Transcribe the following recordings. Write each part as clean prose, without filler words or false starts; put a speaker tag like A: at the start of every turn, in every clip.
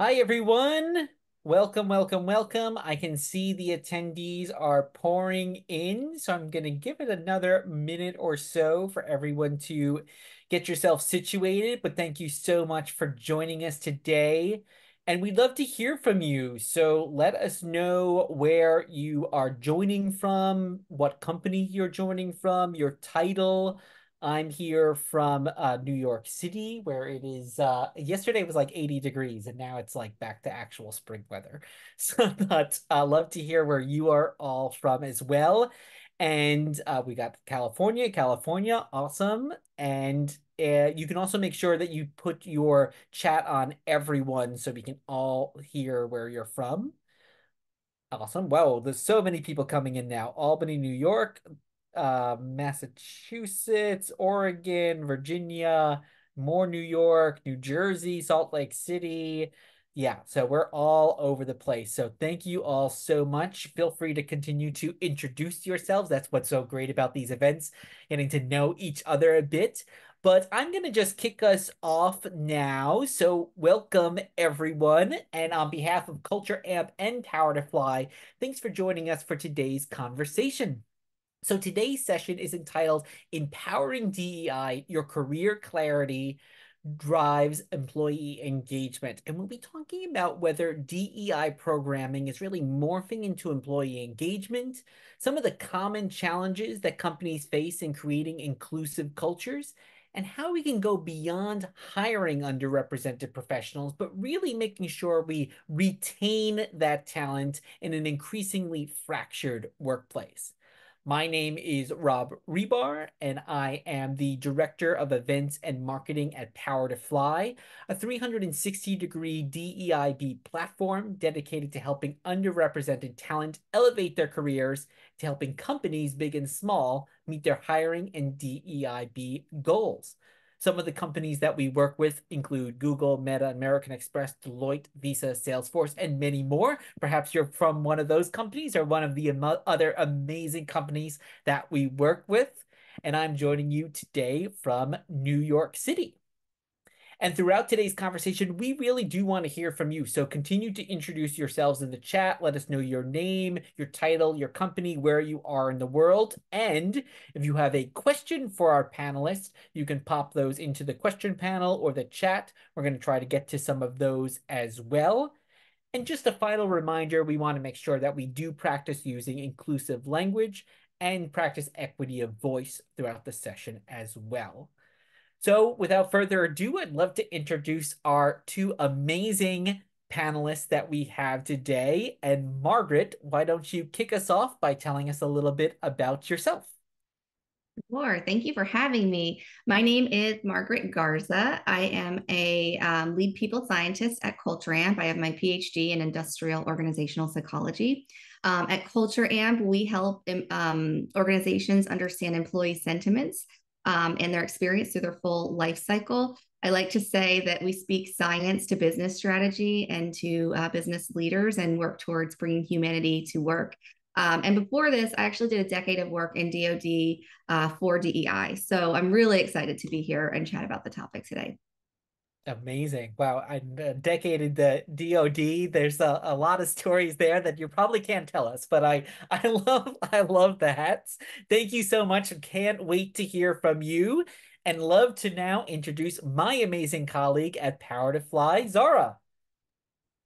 A: Hi, everyone. Welcome, welcome, welcome. I can see the attendees are pouring in, so I'm going to give it another minute or so for everyone to get yourself situated. But thank you so much for joining us today. And we'd love to hear from you. So let us know where you are joining from, what company you're joining from, your title. I'm here from New York City, where it is yesterday it was like 80 degrees, and now it's like back to actual spring weather. So, but love to hear where you are all from as well. And we got California, California, awesome. And you can also make sure that you put your chat on everyone so we can all hear where you're from. Awesome. Wow, there's so many people coming in now. Albany, New York, Massachusetts, Oregon, Virginia, more New York, New Jersey, Salt Lake City. Yeah, so we're all over the place. So thank you all so much. Feel free to continue to introduce yourselves. That's what's so great about these events, getting to know each other a bit. But I'm going to just kick us off now. So, welcome everyone. And on behalf of Culture Amp and Power to Fly, thanks for joining us for today's conversation. So, today's session is entitled Empowering DEI Your Career Clarity Drives Employee Engagement. And we'll be talking about whether DEI programming is really morphing into employee engagement, some of the common challenges that companies face in creating inclusive cultures, and how we can go beyond hiring underrepresented professionals, but really making sure we retain that talent in an increasingly fractured workplace. My name is Rob Rebar, and I am the Director of Events and Marketing at Power2Fly, a 360-degree DEIB platform dedicated to helping underrepresented talent elevate their careers, to helping companies big and small meet their hiring and DEIB goals. Some of the companies that we work with include Google, Meta, American Express, Deloitte, Visa, Salesforce, and many more. Perhaps you're from one of those companies or one of the other amazing companies that we work with. And I'm joining you today from New York City. And throughout today's conversation, we really do want to hear from you. So continue to introduce yourselves in the chat. Let us know your name, your title, your company, where you are in the world. And if you have a question for our panelists, you can pop those into the question panel or the chat. We're going to try to get to some of those as well. And just a final reminder, we want to make sure that we do practice using inclusive language and practice equity of voice throughout the session as well. So without further ado, I'd love to introduce our two amazing panelists that we have today. And Margaret, why don't you kick us off by telling us a little bit about yourself?
B: Sure. Thank you for having me. My name is Margaret Garza. I am a lead people scientist at Culture Amp. I have my PhD in industrial organizational psychology. At Culture Amp, we help organizations understand employee sentiments and their experience through their full life cycle. I like to say that we speak science to business strategy and to business leaders and work towards bringing humanity to work. And before this, I actually did a decade of work in DoD for DEI. So I'm really excited to be here and chat about the topic today.
A: Amazing. Wow. I'm a decade in the DoD. There's a lot of stories there that you probably can't tell us, but I love the hats. Thank you so much. Can't wait to hear from you and love to now introduce my amazing colleague at Power to Fly, Zara.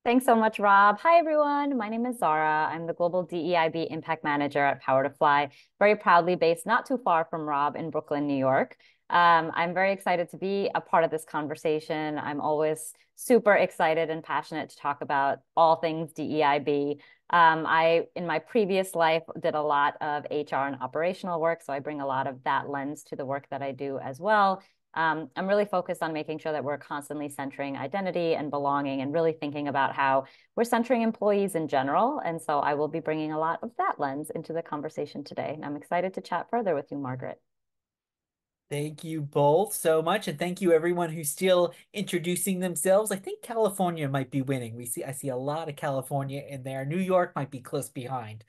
C: Thanks so much, Rob. Hi, everyone. My name is Zara. I'm the Global DEIB Impact Manager at Power2Fly, very proudly based not too far from Rob in Brooklyn, New York. I'm very excited to be a part of this conversation. I'm always super excited and passionate to talk about all things DEIB. In my previous life, did a lot of HR and operational work, so I bring a lot of that lens to the work that I do as well. I'm really focused on making sure that we're constantly centering identity and belonging and really thinking about how we're centering employees in general. And so I will be bringing a lot of that lens into the conversation today. And I'm excited to chat further with you, Margaret.
A: Thank you both so much, and thank you everyone who's still introducing themselves. I think California might be winning. I see a lot of California in there. New York might be close behind.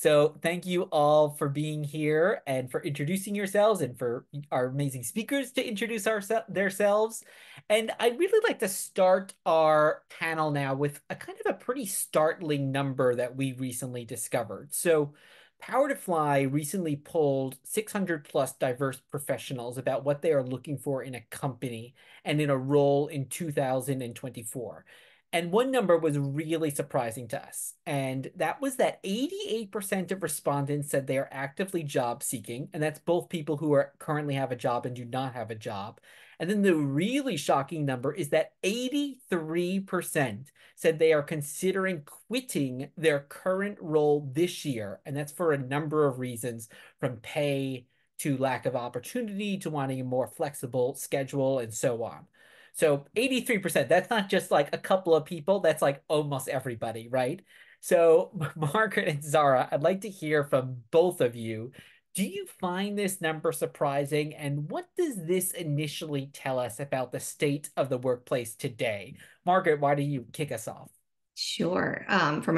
A: So thank you all for being here and for introducing yourselves and for our amazing speakers to introduce themselves. And I'd really like to start our panel now with a kind of a pretty startling number that we recently discovered. So Power to Fly recently polled 600 plus diverse professionals about what they are looking for in a company and in a role in 2024. And one number was really surprising to us. And that was that 88% of respondents said they are actively job seeking. And that's both people who are currently have a job and do not have a job. And then the really shocking number is that 83% said they are considering quitting their current role this year. And that's for a number of reasons, from pay to lack of opportunity to wanting a more flexible schedule and so on. So 83%, that's not just like a couple of people, that's like almost everybody, right? So Margaret and Zara, I'd like to hear from both of you. Do you find this number surprising? And what does this initially tell us about the state of the workplace today? Margaret, why do you kick us off?
B: Sure. From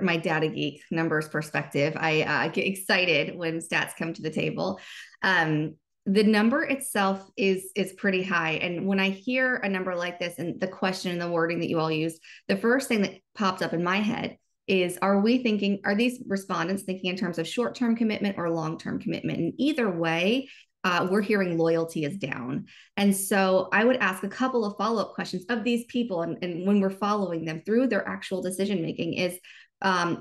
B: my data geek numbers perspective, I get excited when stats come to the table. The number itself is pretty high, and when I hear a number like this and the question and the wording that you all used, the first thing that popped up in my head is: are these respondents thinking in terms of short-term commitment or long-term commitment? And either way, we're hearing loyalty is down. And so I would ask a couple of follow-up questions of these people. And when we're following them through their actual decision making is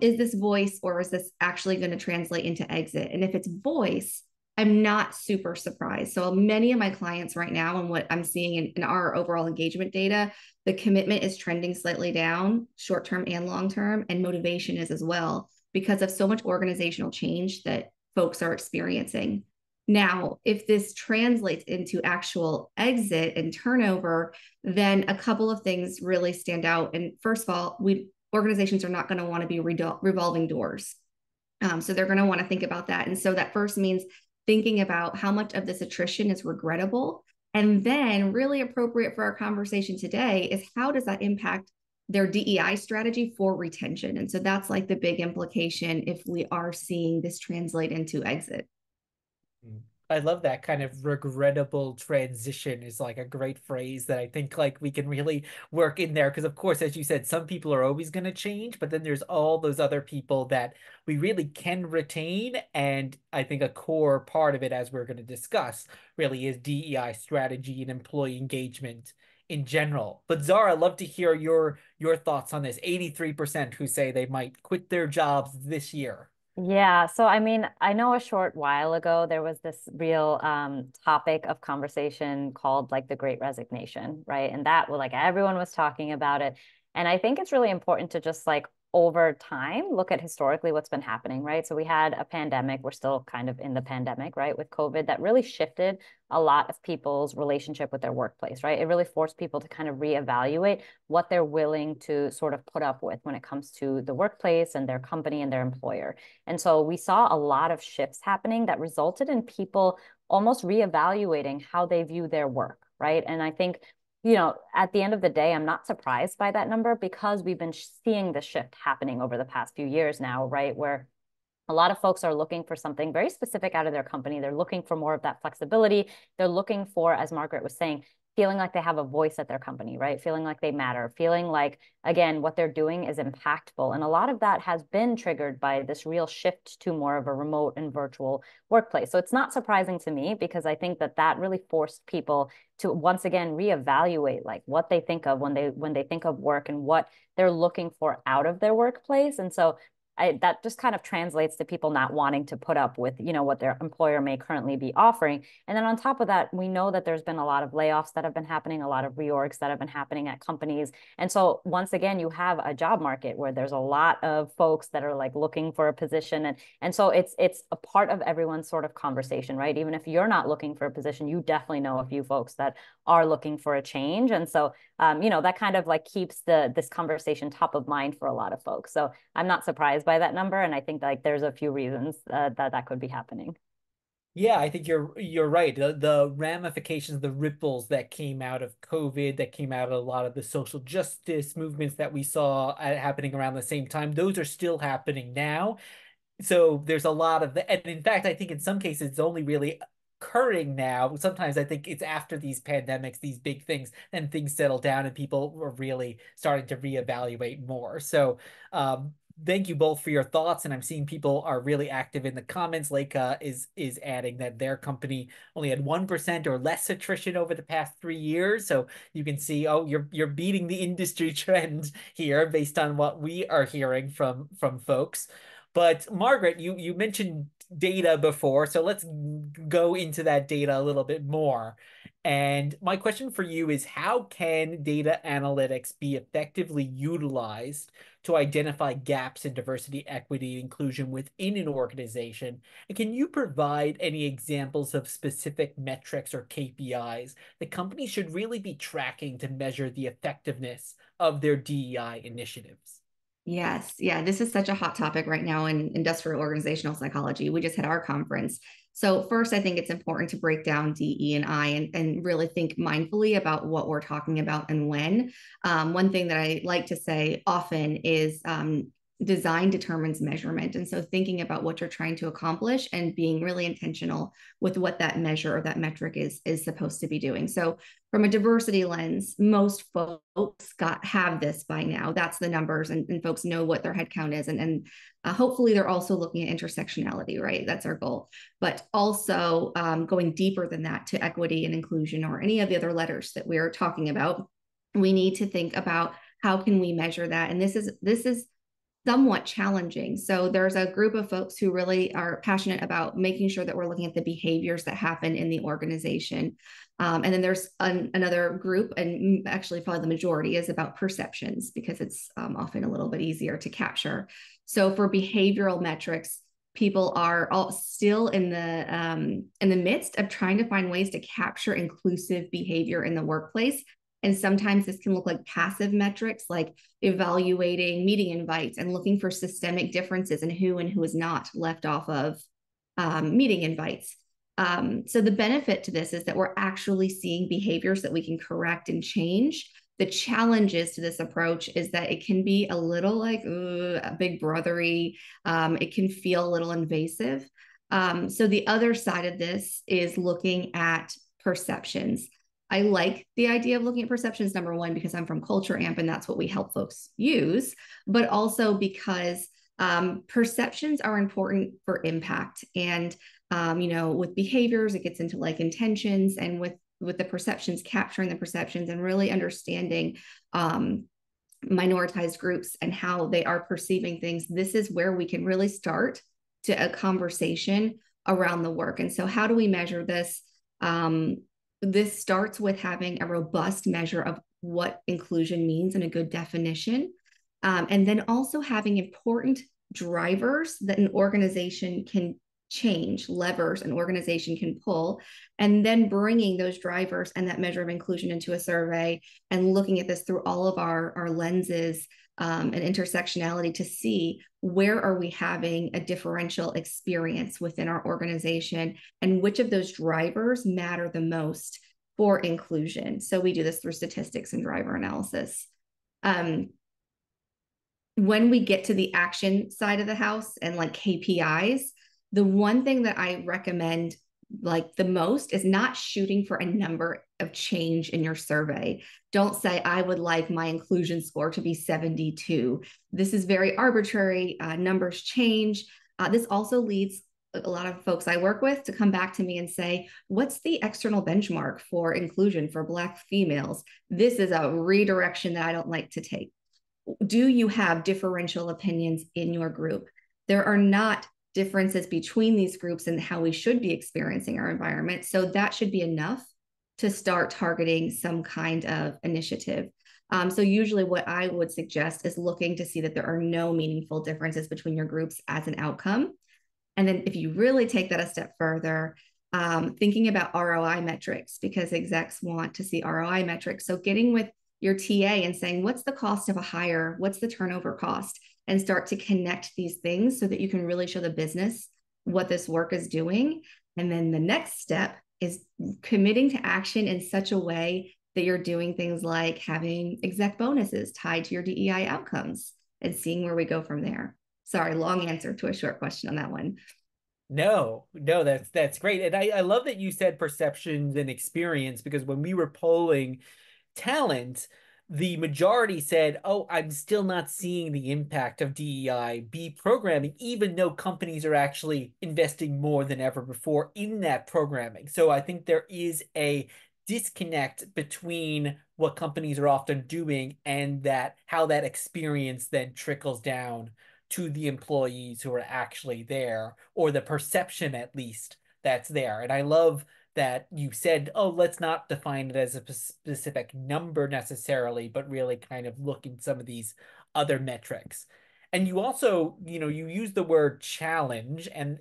B: this voice, or is this actually going to translate into exit? And if it's voice, I'm not super surprised. So many of my clients right now, and what I'm seeing in our overall engagement data, the commitment is trending slightly down, short-term and long-term, and motivation is as well, because of so much organizational change that folks are experiencing. Now, if this translates into actual exit and turnover, then a couple of things really stand out. And first of all, organizations are not going to want to be revolving doors. So they're going to want to think about that. And so that first means thinking about how much of this attrition is regrettable. And then, really appropriate for our conversation today, is how does that impact their DEI strategy for retention? And so that's like the big implication if we are seeing this translate into exit.
A: I love that kind of regrettable transition is like a great phrase that I think like we can really work in there. Because of course, as you said, some people are always going to change, but then there's all those other people that we really can retain. And I think a core part of it, as we're going to discuss, really is DEI strategy and employee engagement in general. But Zara, I'd love to hear your thoughts on this. 83% who say they might quit their jobs this year.
C: Yeah, so I mean, I know a short while ago there was this real topic of conversation called like the Great Resignation, right? And that was like everyone was talking about it. And I think it's really important to just like over time look at historically what's been happening, right? So we had a pandemic, we're still kind of in the pandemic, right? With COVID, that really shifted a lot of people's relationship with their workplace, right? It really forced people to kind of reevaluate what they're willing to sort of put up with when it comes to the workplace and their company and their employer. And so we saw a lot of shifts happening that resulted in people almost reevaluating how they view their work, right? And I think, at the end of the day, I'm not surprised by that number because we've been seeing the shift happening over the past few years now, right? Where a lot of folks are looking for something very specific out of their company. They're looking for more of that flexibility. They're looking for, as Margaret was saying, feeling like they have a voice at their company, right? Feeling like they matter, feeling like, again, what they're doing is impactful. And a lot of that has been triggered by this real shift to more of a remote and virtual workplace. So it's not surprising to me because I think that that really forced people to once again reevaluate like what they think of when they think of work and what they're looking for out of their workplace. And so that just kind of translates to people not wanting to put up with, what their employer may currently be offering. And then on top of that, we know that there's been a lot of layoffs that have been happening, a lot of reorgs that have been happening at companies. And so once again, you have a job market where there's a lot of folks that are like looking for a position. And so it's a part of everyone's sort of conversation, right? Even if you're not looking for a position, you definitely know a few folks that are looking for a change. And so, that kind of like keeps this conversation top of mind for a lot of folks. So I'm not surprised by that number, and I think like there's a few reasons that could be happening.
A: Yeah, I think you're right. The ramifications, the ripples that came out of COVID, that came out of a lot of the social justice movements that we saw happening around the same time, those are still happening now. So there's a lot of the, and in fact, I think in some cases it's only really occurring now. Sometimes I think it's after these pandemics, these big things, and things settle down and people are really starting to reevaluate more. So thank you both for your thoughts. And I'm seeing people are really active in the comments. Leica is adding that their company only had 1% or less attrition over the past 3 years. So you can see, oh, you're beating the industry trend here based on what we are hearing from folks. But Margaret, you mentioned data before, so let's go into that data a little bit more. And my question for you is, how can data analytics be effectively utilized to identify gaps in diversity, equity, and inclusion within an organization? And can you provide any examples of specific metrics or KPIs that companies should really be tracking to measure the effectiveness of their DEI initiatives?
B: Yes. Yeah. This is such a hot topic right now in industrial organizational psychology. We just had our conference. So first, I think it's important to break down DE&I and really think mindfully about what we're talking about and when. One thing that I like to say often is design determines measurement. And so thinking about what you're trying to accomplish and being really intentional with what that measure or that metric is supposed to be doing. So from a diversity lens, most folks have this by now. That's the numbers, and folks know what their headcount is. And hopefully they're also looking at intersectionality, right? That's our goal. But also going deeper than that to equity and inclusion or any of the other letters that we are talking about, we need to think about how can we measure that. And this is somewhat challenging. So there's a group of folks who really are passionate about making sure that we're looking at the behaviors that happen in the organization. And then there's another group, and actually probably the majority is about perceptions because it's often a little bit easier to capture. So for behavioral metrics, people are all still in the midst of trying to find ways to capture inclusive behavior in the workplace. And sometimes this can look like passive metrics, like evaluating meeting invites and looking for systemic differences in who and who is not left off of meeting invites. So the benefit to this is that we're actually seeing behaviors that we can correct and change. The challenges to this approach is that it can be a little like a big brothery. It can feel a little invasive. So the other side of this is looking at perceptions. I like the idea of looking at perceptions, number one, because I'm from Culture Amp and that's what we help folks use, but also because perceptions are important for impact. And, with behaviors, it gets into like intentions, and with the perceptions, capturing the perceptions and really understanding minoritized groups and how they are perceiving things. This is where we can really start to a conversation around the work. And so how do we measure this? This starts with having a robust measure of what inclusion means and a good definition. And then also having important drivers that an organization can change, levers an organization can pull, and then bringing those drivers and that measure of inclusion into a survey and looking at this through all of our lenses and intersectionality to see where are we having a differential experience within our organization and which of those drivers matter the most for inclusion. So we do this through statistics and driver analysis. When we get to the action side of the house and like KPIs, the one thing that I recommend like the most is not shooting for a number of change in your survey. Don't say, I would like my inclusion score to be 72. This is very arbitrary. Numbers change. This also leads a lot of folks I work with to come back to me and say, what's the external benchmark for inclusion for Black females? This is a redirection that I don't like to take. Do you have differential opinions in your group? There are not differences between these groups and how we should be experiencing our environment. So that should be enough to start targeting some kind of initiative. So usually what I would suggest is looking to see that there are no meaningful differences between your groups as an outcome. And then if you really take that a step further, thinking about ROI metrics, because execs want to see ROI metrics. So getting with your TA and saying, what's the cost of a hire? What's the turnover cost? And start to connect these things so that you can really show the business what this work is doing. And then the next step is committing to action in such a way that you're doing things like having exec bonuses tied to your DEI outcomes and seeing where we go from there. Sorry, long answer to a short question on that one.
A: No, no, that's great. And I love that you said perceptions and experience, because when we were polling talent, the majority said, "Oh, I'm still not seeing the impact of DEI be programming, even though companies are actually investing more than ever before in that programming." So I think there is a disconnect between what companies are often doing and that how that experience then trickles down to the employees who are actually there, or the perception at least that's there. And I love that you said, oh, let's not define it as a specific number necessarily, but really kind of look in some of these other metrics. And you also, you use the word challenge, and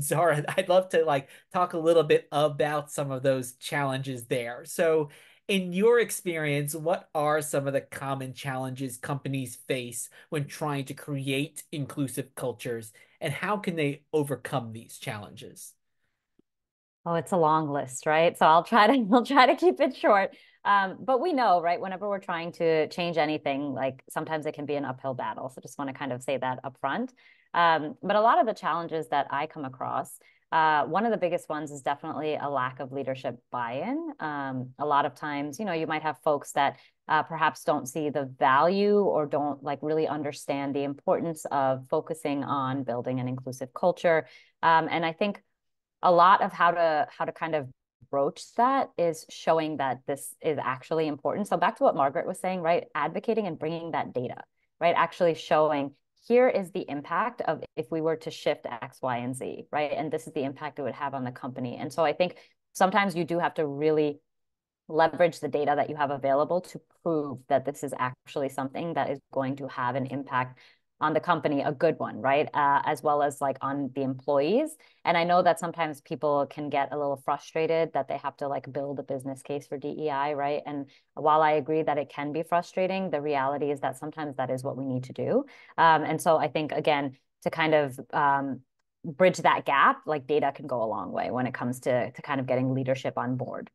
A: Zara, I'd love to like talk a little bit about some of those challenges there. So in your experience, what are some of the common challenges companies face when trying to create inclusive cultures, and how can they overcome these challenges?
C: Oh, it's a long list, right? So I'll try to I'll try to keep it short. But we know, right, whenever we're trying to change anything, like sometimes it can be an uphill battle. So just want to kind of say that up front. But a lot of the challenges that I come across, one of the biggest ones is definitely a lack of leadership buy-in. A lot of times, you might have folks that perhaps don't see the value or don't like really understand the importance of focusing on building an inclusive culture. And I think a lot of how to kind of broach that is showing that this is actually important. So back to what Margaret was saying, right? Advocating and bringing that data, right? Actually showing here is the impact of if we were to shift X, Y, and Z, right? And this is the impact it would have on the company. And so I think sometimes you do have to really leverage the data that you have available to prove that this is actually something that is going to have an impact on the company, a good one, right? As well as like on the employees. And I know that sometimes people can get a little frustrated that they have to like build a business case for DEI, right? And while I agree that it can be frustrating, the reality is that sometimes that is what we need to do. And so I think, again, to kind of bridge that gap, like data can go a long way when it comes to kind of getting leadership on board.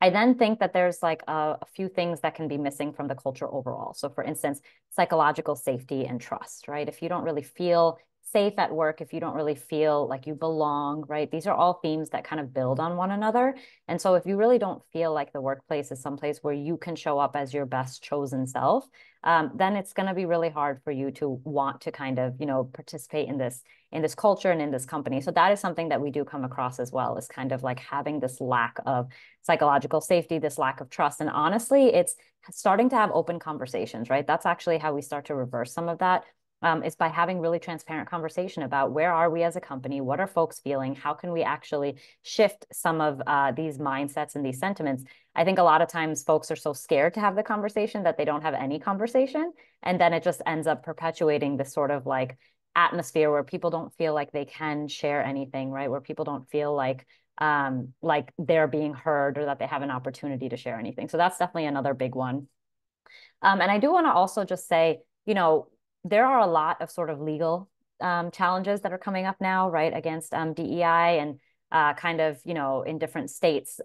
C: I then think that there's like a few things that can be missing from the culture overall. So, for instance, psychological safety and trust, right? If you don't really feel safe at work, if you don't really feel like you belong, right? These are all themes that kind of build on one another. And so, if you really don't feel like the workplace is someplace where you can show up as your best chosen self, then it's going to be really hard for you to want to kind of, participate in this culture and in this company. So that is something that we do come across as well, is kind of like having this lack of psychological safety, this lack of trust. And honestly, it's starting to have open conversations, right? That's actually how we start to reverse some of that. Is by having really transparent conversation about where are we as a company, what are folks feeling, how can we actually shift some of these mindsets and these sentiments. I think a lot of times folks are so scared to have the conversation that they don't have any conversation, and then it just ends up perpetuating this sort of like atmosphere where people don't feel like they can share anything, right? Where people don't feel like they're being heard or that they have an opportunity to share anything. So that's definitely another big one. And I do want to also just say, there are a lot of sort of legal challenges that are coming up now, right, against DEI and kind of, in different states,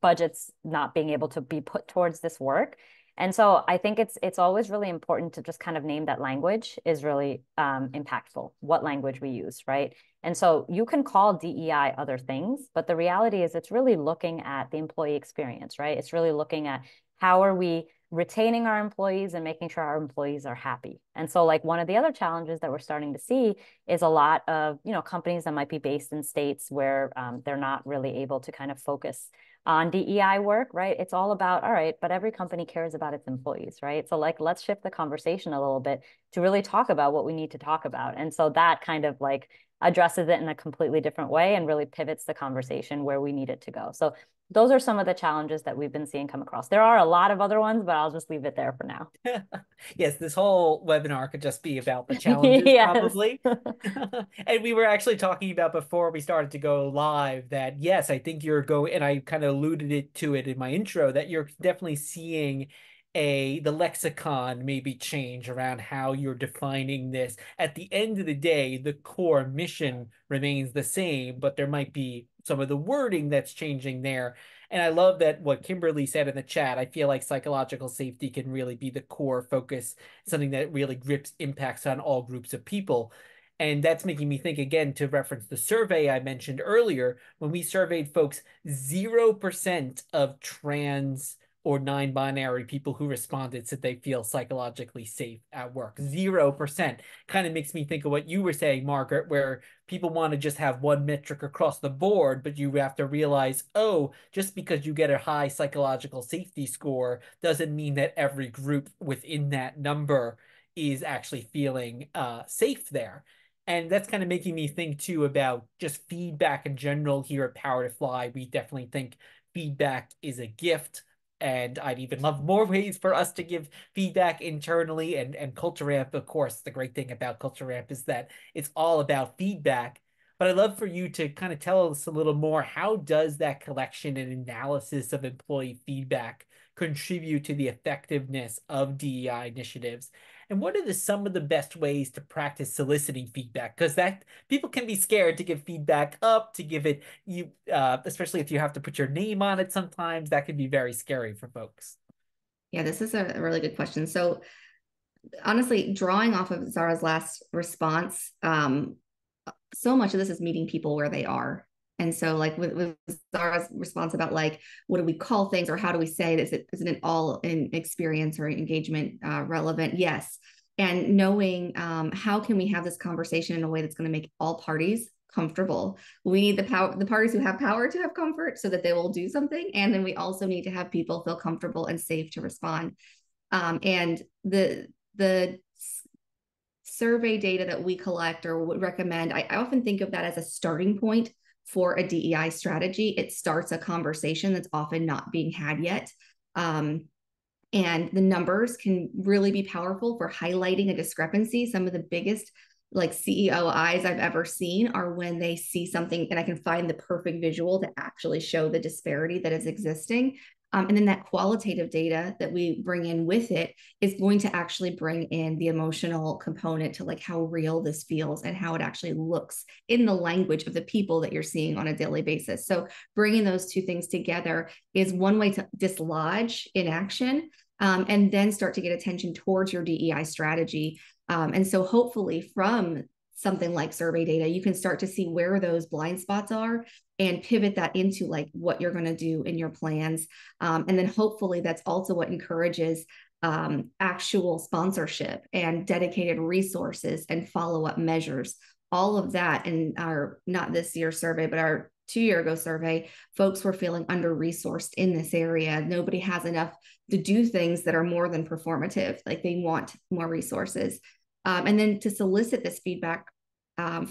C: budgets not being able to be put towards this work. And so I think it's always really important to just kind of name that language is really impactful, what language we use, right? And so you can call DEI other things, but the reality is it's really looking at the employee experience, right? It's really looking at how are we retaining our employees and making sure our employees are happy. And so like one of the other challenges that we're starting to see is a lot of, companies that might be based in states where they're not really able to kind of focus on DEI work, right? It's all about, all right, but every company cares about its employees, right? So like, let's shift the conversation a little bit to really talk about what we need to talk about. And so that kind of like addresses it in a completely different way and really pivots the conversation where we need it to go. So those are some of the challenges that we've been seeing come across. There are a lot of other ones, but I'll just leave it there for now.
A: Yes, this whole webinar could just be about the challenges,
C: Yes.
A: probably. And we were actually talking about before we started to go live that, yes, I think you're going, and I kind of alluded to it in my intro, that you're definitely seeing the lexicon maybe change around how you're defining this. At the end of the day, the core mission remains the same, but there might be some of the wording that's changing there. And I love that what Kimberly said in the chat. I feel like psychological safety can really be the core focus, something that really grips impacts on all groups of people. And that's making me think again, to reference the survey I mentioned earlier, when we surveyed folks, 0% of trans or non-binary people who responded said they feel psychologically safe at work. 0%. Kind of makes me think of what you were saying, Margaret, where people want to just have one metric across the board, but you have to realize, oh, just because you get a high psychological safety score doesn't mean that every group within that number is actually feeling safe there. And that's kind of making me think too about just feedback in general here at PowerToFly. We definitely think feedback is a gift. And I'd even love more ways for us to give feedback internally. And Culture Amp, of course, the great thing about Culture Amp is that it's all about feedback. But I'd love for you to kind of tell us a little more. How does that collection and analysis of employee feedback contribute to the effectiveness of DEI initiatives? And what are some of the best ways to practice soliciting feedback? Because that people can be scared to give feedback up, to give it you, especially if you have to put your name on it. Sometimes that can be very scary for folks.
B: Yeah, this is a really good question. So honestly, drawing off of Zara's last response, so much of this is meeting people where they are. And so like with Zara's response about like, what do we call things or how do we say this? Isn't it all in experience or engagement relevant? Yes. And knowing how can we have this conversation in a way that's going to make all parties comfortable. We need the parties who have power to have comfort so that they will do something. And then we also need to have people feel comfortable and safe to respond. And the survey data that we collect or would recommend, I often think of that as a starting point for a DEI strategy. It starts a conversation that's often not being had yet. And the numbers can really be powerful for highlighting a discrepancy. Some of the biggest like CEO eyes I've ever seen are when they see something and I can find the perfect visual to actually show the disparity that is existing. And then that qualitative data that we bring in with it is going to actually bring in the emotional component to like how real this feels and how it actually looks in the language of the people that you're seeing on a daily basis. So bringing those two things together is one way to dislodge inaction and then start to get attention towards your DEI strategy. And so hopefully from something like survey data, you can start to see where those blind spots are and pivot that into like what you're going to do in your plans. And then hopefully that's also what encourages actual sponsorship and dedicated resources and follow-up measures. All of that in our, not this year's survey, but our 2 year ago survey, folks were feeling under-resourced in this area. Nobody has enough to do things that are more than performative. Like they want more resources. And then to solicit this feedback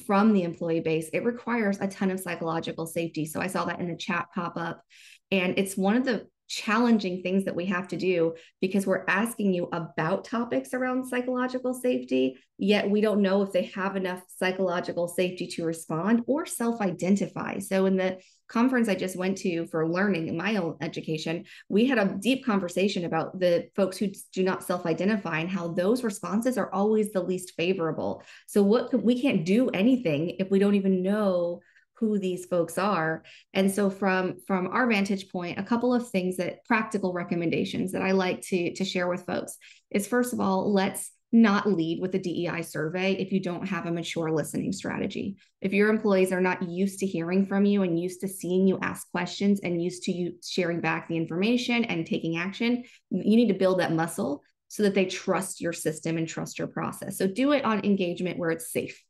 B: from the employee base, it requires a ton of psychological safety. So I saw that in the chat pop up. And it's one of the challenging things that we have to do because we're asking you about topics around psychological safety, yet we don't know if they have enough psychological safety to respond or self-identify. So in the conference I just went to for learning in my own education, we had a deep conversation about the folks who do not self-identify and how those responses are always the least favorable. So we can't do anything if we don't even know who these folks are. And so from our vantage point, a couple of things that practical recommendations that I like to share with folks is, first of all, let's not lead with a DEI survey if you don't have a mature listening strategy. If your employees are not used to hearing from you and used to seeing you ask questions and used to you sharing back the information and taking action, you need to build that muscle so that they trust your system and trust your process. So do it on engagement where it's safe.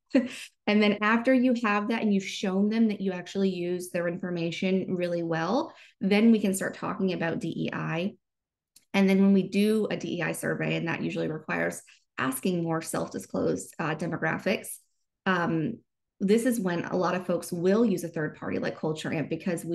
B: And then after you have that and you've shown them that you actually use their information really well, then we can start talking about DEI. And then when we do a DEI survey, and that usually requires asking more self-disclosed demographics, this is when a lot of folks will use a third party like Culture Amp because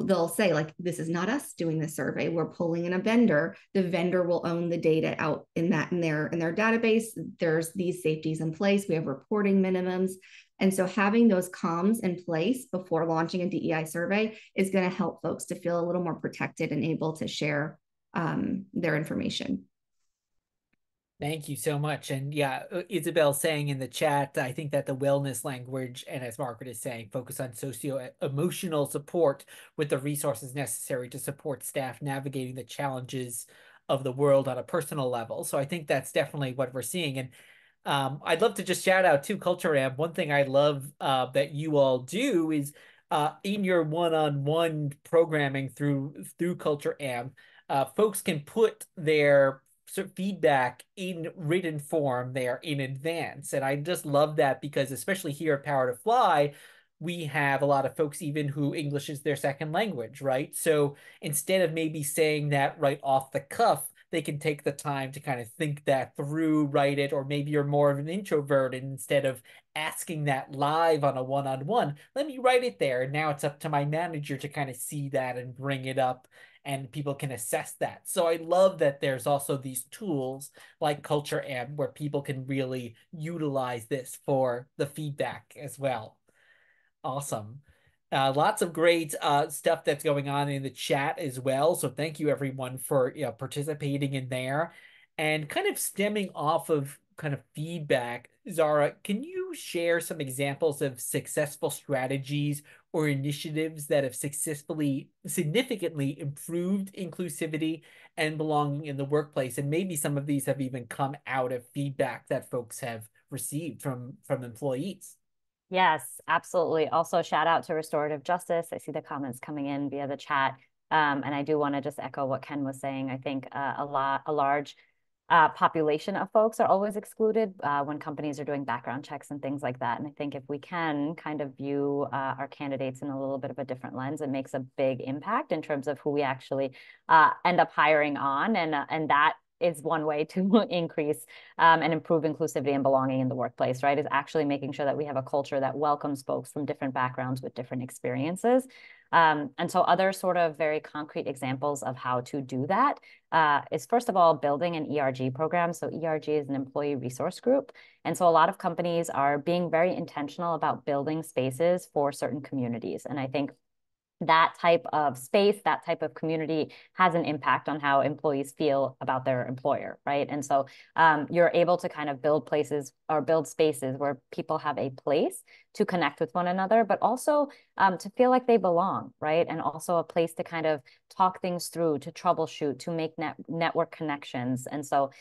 B: they'll say like, this is not us doing the survey. We're pulling in a vendor. The vendor will own the data out in their database. There's these safeties in place. We have reporting minimums. And so having those comms in place before launching a DEI survey is going to help folks to feel a little more protected and able to share their information.
A: Thank you so much. And yeah, Isabel saying in the chat, I think that the wellness language, and as Margaret is saying, focus on socio-emotional support with the resources necessary to support staff navigating the challenges of the world on a personal level. So I think that's definitely what we're seeing. And I'd love to just shout out to Culture Amp. One thing I love that you all do is in your one-on-one programming through Culture Amp, folks can put their feedback in written form there in advance. And I just love that because especially here at Power to Fly, we have a lot of folks even who English is their second language, right? So instead of maybe saying that right off the cuff, they can take the time to kind of think that through, write it, or maybe you're more of an introvert and instead of asking that live on a one-on-one, let me write it there. And now it's up to my manager to kind of see that and bring it up and people can assess that. So I love that there's also these tools like Culture Amp where people can really utilize this for the feedback as well. Awesome. Lots of great stuff that's going on in the chat as well. So thank you everyone for participating in there. And kind of stemming off of kind of feedback, Zara, can you share some examples of successful strategies or initiatives that have successfully, significantly improved inclusivity and belonging in the workplace? And maybe some of these have even come out of feedback that folks have received from employees.
C: Yes, absolutely. Also, shout out to Restorative Justice. I see the comments coming in via the chat. And I do want to just echo what Ken was saying. I think a large population of folks are always excluded when companies are doing background checks and things like that. And I think if we can kind of view our candidates in a little bit of a different lens, it makes a big impact in terms of who we actually end up hiring on. And that is one way to increase and improve inclusivity and belonging in the workplace, right? Is actually making sure that we have a culture that welcomes folks from different backgrounds with different experiences. And so other sort of very concrete examples of how to do that is first of all, building an ERG program. So ERG is an employee resource group. And so a lot of companies are being very intentional about building spaces for certain communities. And I think that type of space, that type of community has an impact on how employees feel about their employer, right? And so you're able to kind of build places or build spaces where people have a place to connect with one another, but also to feel like they belong, right? And also a place to kind of talk things through, to troubleshoot, to make network connections. And so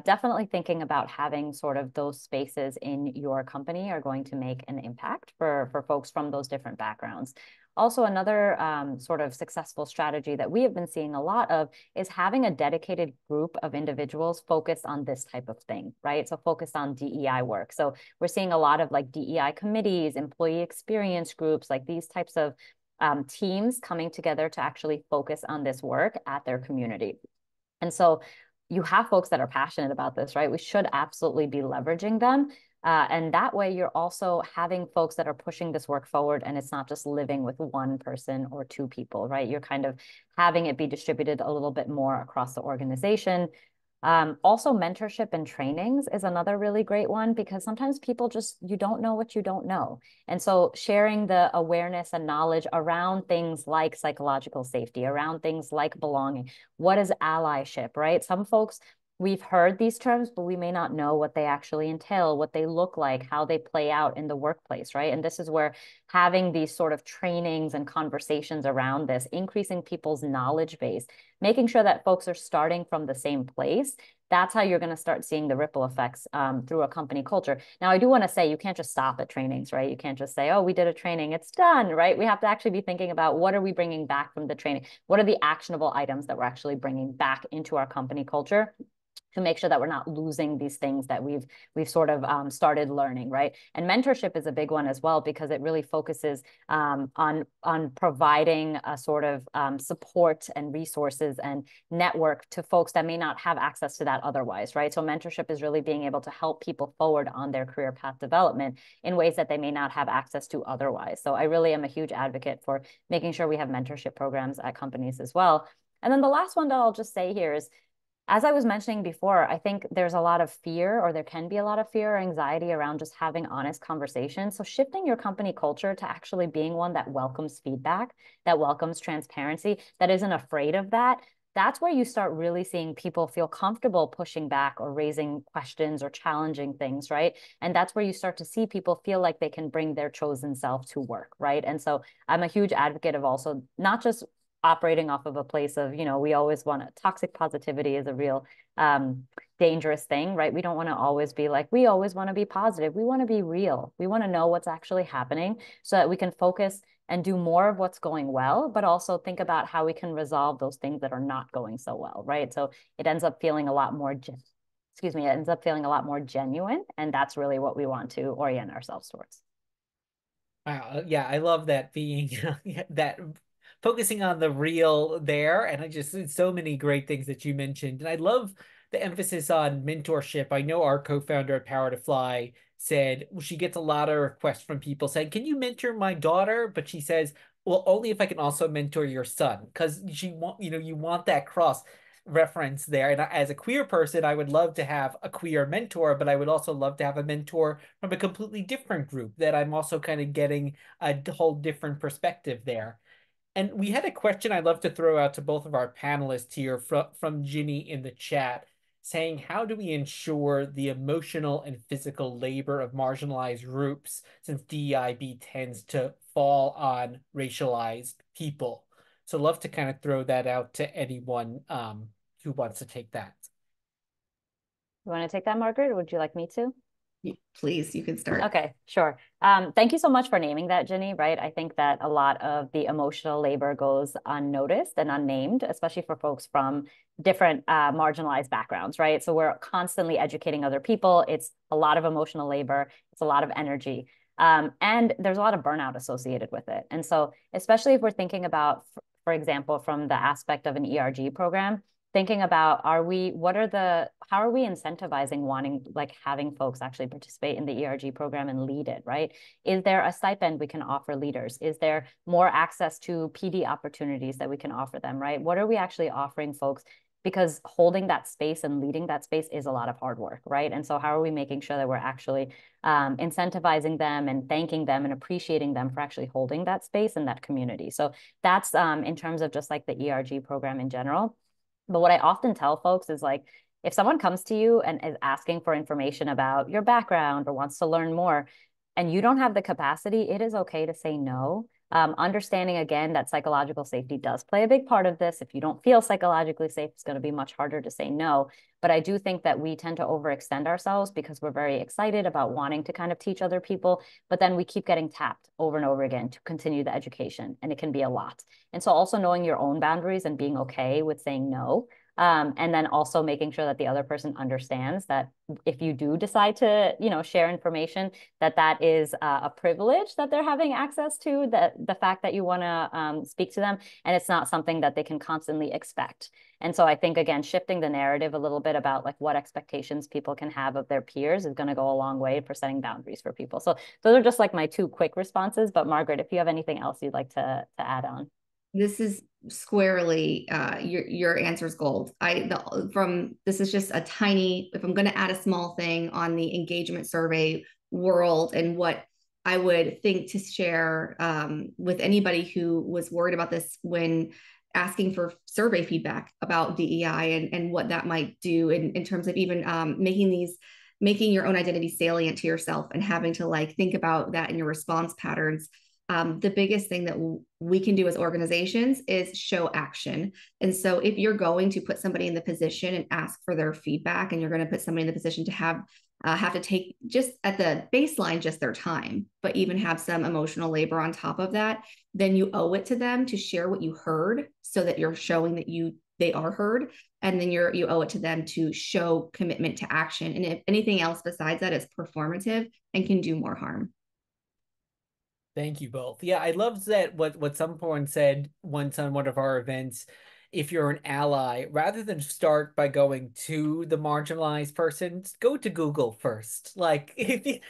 C: definitely thinking about having sort of those spaces in your company are going to make an impact for folks from those different backgrounds. Also, another sort of successful strategy that we have been seeing a lot of is having a dedicated group of individuals focused on this type of thing, right? So focused on DEI work. So we're seeing a lot of like DEI committees, employee experience groups, like these types of teams coming together to actually focus on this work at their community. And so you have folks that are passionate about this, right? We should absolutely be leveraging them. And that way you're also having folks that are pushing this work forward and it's not just living with one person or two people, right? You're kind of having it be distributed a little bit more across the organization. Also, mentorship and trainings is another really great one because sometimes people just, you don't know what you don't know. And so sharing the awareness and knowledge around things like psychological safety, around things like belonging, what is allyship, right? Some folks, we've heard these terms, but we may not know what they actually entail, what they look like, how they play out in the workplace, right? And this is where having these sort of trainings and conversations around this, increasing people's knowledge base, making sure that folks are starting from the same place. That's how you're going to start seeing the ripple effects through a company culture. Now, I do want to say you can't just stop at trainings, right? You can't just say, oh, we did a training, it's done, right? We have to actually be thinking about what are we bringing back from the training? What are the actionable items that we're actually bringing back into our company culture to make sure that we're not losing these things that we've sort of started learning, right? And mentorship is a big one as well because it really focuses on providing a sort of support and resources and network to folks that may not have access to that otherwise, right? So mentorship is really being able to help people forward on their career path development in ways that they may not have access to otherwise. So I really am a huge advocate for making sure we have mentorship programs at companies as well. And then the last one that I'll just say here is, as I was mentioning before, I think there's a lot of fear, or there can be a lot of fear or anxiety around just having honest conversations. So shifting your company culture to actually being one that welcomes feedback, that welcomes transparency, that isn't afraid of that, that's where you start really seeing people feel comfortable pushing back or raising questions or challenging things, right? And that's where you start to see people feel like they can bring their chosen self to work, right? And so I'm a huge advocate of also not just operating off of a place of, we always want to, toxic positivity is a real dangerous thing, right? We don't want to always be like, we always want to be positive. We want to be real. We want to know what's actually happening so that we can focus and do more of what's going well, but also think about how we can resolve those things that are not going so well, right? So it ends up feeling a lot more, it ends up feeling a lot more genuine. And that's really what we want to orient ourselves towards.
A: Wow, yeah, I love that being that focusing on the real there. And I just so many great things that you mentioned. And I love the emphasis on mentorship. I know our co-founder at Power to Fly said she gets a lot of requests from people saying, "Can you mentor my daughter?" But she says, "Well, only if I can also mentor your son," because she want, you want that cross reference there. And as a queer person, I would love to have a queer mentor, but I would also love to have a mentor from a completely different group that I'm also kind of getting a whole different perspective there. And we had a question I'd love to throw out to both of our panelists here from Ginny in the chat, saying, how do we ensure the emotional and physical labor of marginalized groups since DEIB tends to fall on racialized people? So love to kind of throw that out to anyone who wants to take that.
C: You want to take that, Margaret, or would you like me to?
B: Please, you can start.
C: Okay, sure. Thank you so much for naming that, Ginny, right? I think that a lot of the emotional labor goes unnoticed and unnamed, especially for folks from different marginalized backgrounds, right? So we're constantly educating other people. It's a lot of emotional labor. It's a lot of energy. And there's a lot of burnout associated with it. And so especially if we're thinking about, for example, from the aspect of an ERG program, thinking about how are we incentivizing wanting like having folks actually participate in the ERG program and lead it, right? Is there a stipend we can offer leaders? Is there more access to PD opportunities that we can offer them, right? What are we actually offering folks? Because holding that space and leading that space is a lot of hard work, right? And so how are we making sure that we're actually incentivizing them and thanking them and appreciating them for actually holding that space and that community? So that's in terms of just like the ERG program in general. But what I often tell folks is like, if someone comes to you and is asking for information about your background or wants to learn more, and you don't have the capacity, it is okay to say no. Understanding again that psychological safety does play a big part of this. If you don't feel psychologically safe, it's going to be much harder to say no. But I do think that we tend to overextend ourselves because we're very excited about wanting to kind of teach other people, but then we keep getting tapped over and over again to continue the education, and it can be a lot. And so also knowing your own boundaries and being okay with saying no. And then also making sure that the other person understands that if you do decide to, share information, that is a privilege that they're having access to, that the fact that you want to speak to them, and it's not something that they can constantly expect. And so I think, again, shifting the narrative a little bit about like what expectations people can have of their peers is going to go a long way for setting boundaries for people. So those are just like my two quick responses. But Margaret, if you have anything else you'd like to add on.
B: This is squarely your answer's gold. This is just a tiny, if I'm going to add a small thing on the engagement survey world and what I would think to share with anybody who was worried about this when asking for survey feedback about DEI and what that might do in terms of even making your own identity salient to yourself and having to like think about that in your response patterns. The biggest thing that we can do as organizations is show action. And so if you're going to put somebody in the position and ask for their feedback, and you're going to put somebody in the position to have to take just at the baseline, just their time, but even have some emotional labor on top of that, then you owe it to them to share what you heard so that you're showing that they are heard. And then you owe it to them to show commitment to action. And if anything else besides that is performative and can do more harm.
A: Thank you both. Yeah, I loved that what someone said once on one of our events. If you're an ally, rather than start by going to the marginalized person, go to Google first. Like if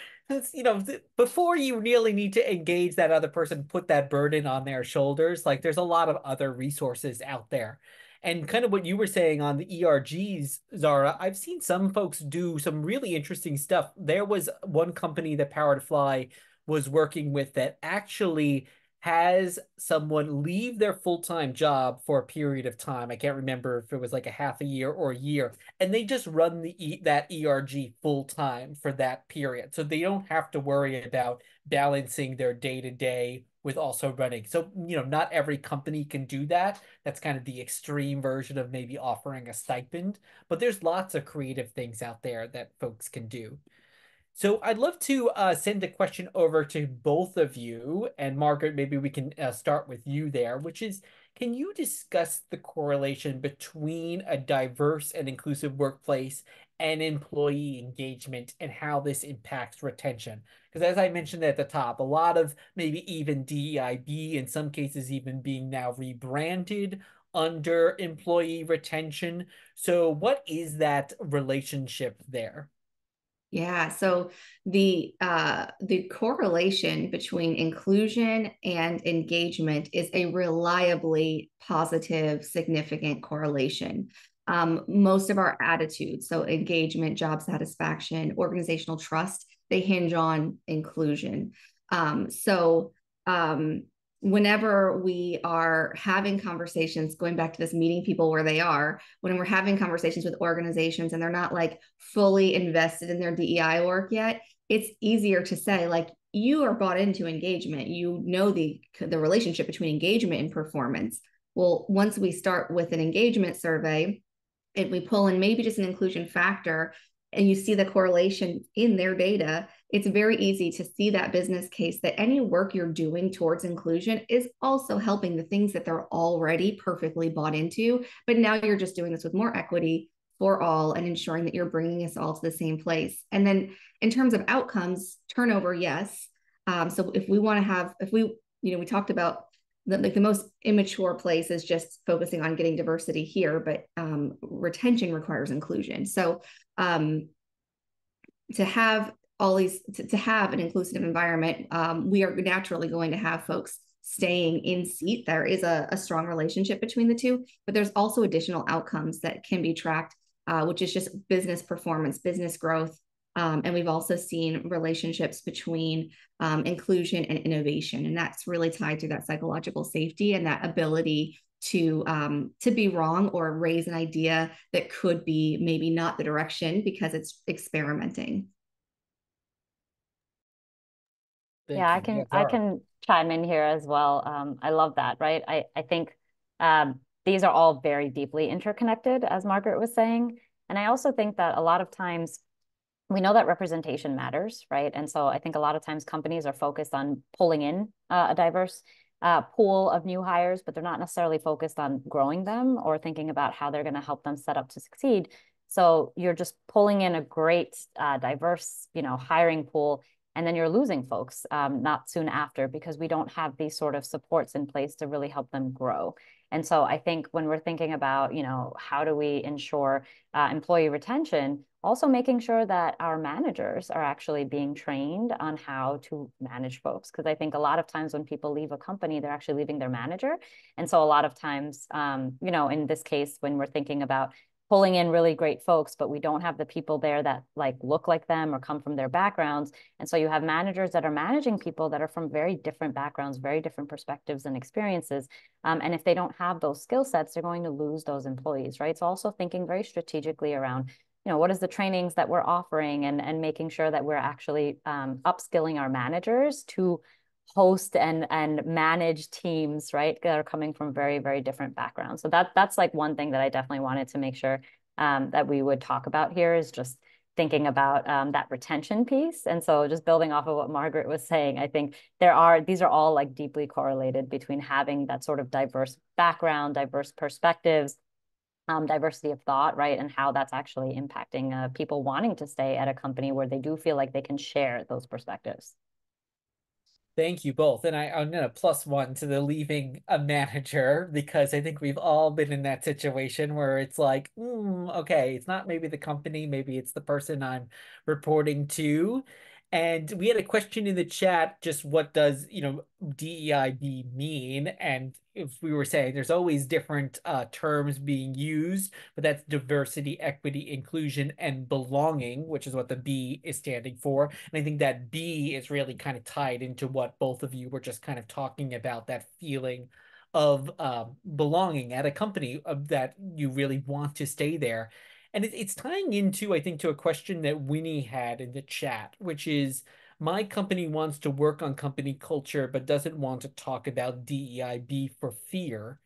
A: before you really need to engage that other person, put that burden on their shoulders. Like there's a lot of other resources out there. And kind of what you were saying on the ERGs, Zara, I've seen some folks do some really interesting stuff. There was one company that PowerToFly was working with that actually has someone leave their full-time job for a period of time. I can't remember if it was like a half a year or a year, and they just run that ERG full time for that period. So they don't have to worry about balancing their day-to-day with also running. So, not every company can do that. That's kind of the extreme version of maybe offering a stipend, but there's lots of creative things out there that folks can do. So I'd love to send a question over to both of you. And Margaret, maybe we can start with you there, which is, can you discuss the correlation between a diverse and inclusive workplace and employee engagement and how this impacts retention? Because as I mentioned at the top, a lot of maybe even DEIB, in some cases even being now rebranded under employee retention. So what is that relationship there?
B: Yeah, so the correlation between inclusion and engagement is a reliably positive, significant correlation. Most of our attitudes, so engagement, job satisfaction, organizational trust, they hinge on inclusion. So whenever we are having conversations, going back to this meeting people where they are, when we're having conversations with organizations and they're not like fully invested in their DEI work yet, it's easier to say, like, you are bought into engagement. You know the relationship between engagement and performance. Well, once we start with an engagement survey and we pull in maybe just an inclusion factor and you see the correlation in their data, it's very easy to see that business case that any work you're doing towards inclusion is also helping the things that they're already perfectly bought into. But now you're just doing this with more equity for all and ensuring that you're bringing us all to the same place. And then in terms of outcomes, turnover, yes. So if we want to have, if we, we talked about the most immature place is just focusing on getting diversity here, but retention requires inclusion. So to have all these, to have an inclusive environment, we are naturally going to have folks staying in seat. There is a strong relationship between the two, but there's also additional outcomes that can be tracked, which is just business performance, business growth. And we've also seen relationships between inclusion and innovation, and that's really tied to that psychological safety and that ability to be wrong or raise an idea that could be maybe not the direction because it's experimenting.
C: Yeah,
A: Thank you. Yes,
C: I
A: Zara.
C: can chime in here as well. I love that, right? I think these are all very deeply interconnected, as Margaret was saying. And I also think that a lot of times we know that representation matters, right? And so I think a lot of times companies are focused on pulling in a diverse pool of new hires, but they're not necessarily focused on growing them or thinking about how they're going to help them set up to succeed. So you're just pulling in a great diverse, hiring pool, and then you're losing folks not soon after because we don't have these sort of supports in place to really help them grow. And so I think when we're thinking about, how do we ensure employee retention, also making sure that our managers are actually being trained on how to manage folks. Because I think a lot of times when people leave a company, they're actually leaving their manager. And so a lot of times, in this case, when we're thinking about pulling in really great folks, but we don't have the people there that like look like them or come from their backgrounds. And so you have managers that are managing people that are from very different backgrounds, very different perspectives and experiences. And if they don't have those skill sets, they're going to lose those employees, right? So also thinking very strategically around, what is the trainings that we're offering and making sure that we're actually upskilling our managers to host and manage teams, right, that are coming from very, very different backgrounds. So that's like one thing that I definitely wanted to make sure that we would talk about here is just thinking about that retention piece. And so just building off of what Margaret was saying, I think these are all like deeply correlated between having that sort of diverse background, diverse perspectives, diversity of thought, right? And how that's actually impacting people wanting to stay at a company where they do feel like they can share those perspectives.
A: Thank you both. And I'm going to plus one to the leaving a manager because I think we've all been in that situation where it's like, okay, it's not maybe the company, maybe it's the person I'm reporting to. And we had a question in the chat, just what does, DEIB mean? And if we were saying there's always different terms being used, but that's diversity, equity, inclusion, and belonging, which is what the B is standing for. And I think that B is really kind of tied into what both of you were just kind of talking about, that feeling of belonging at a company, of that you really want to stay there. And it's tying into, I think, to a question that Winnie had in the chat, which is, my company wants to work on company culture, but doesn't want to talk about DEIB for fear.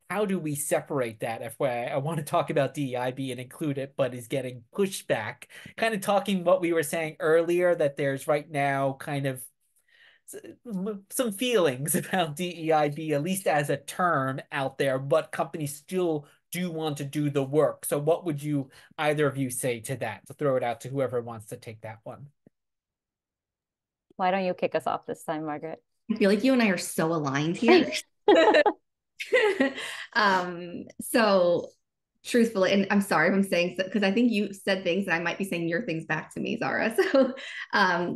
A: How do we separate that? If I want to talk about DEIB and include it, but is getting pushback, kind of talking what we were saying earlier, that there's right now kind of some feelings about DEIB, at least as a term out there, but companies still do want to do the work. So what would you, either of you, say to that? To throw it out to whoever wants to take that one.
C: Why don't you kick us off this time, Margaret?
B: I feel like you and I are so aligned here. So truthfully, and I'm sorry if I'm saying so, because I think you said things and I might be saying your things back to me, Zara. So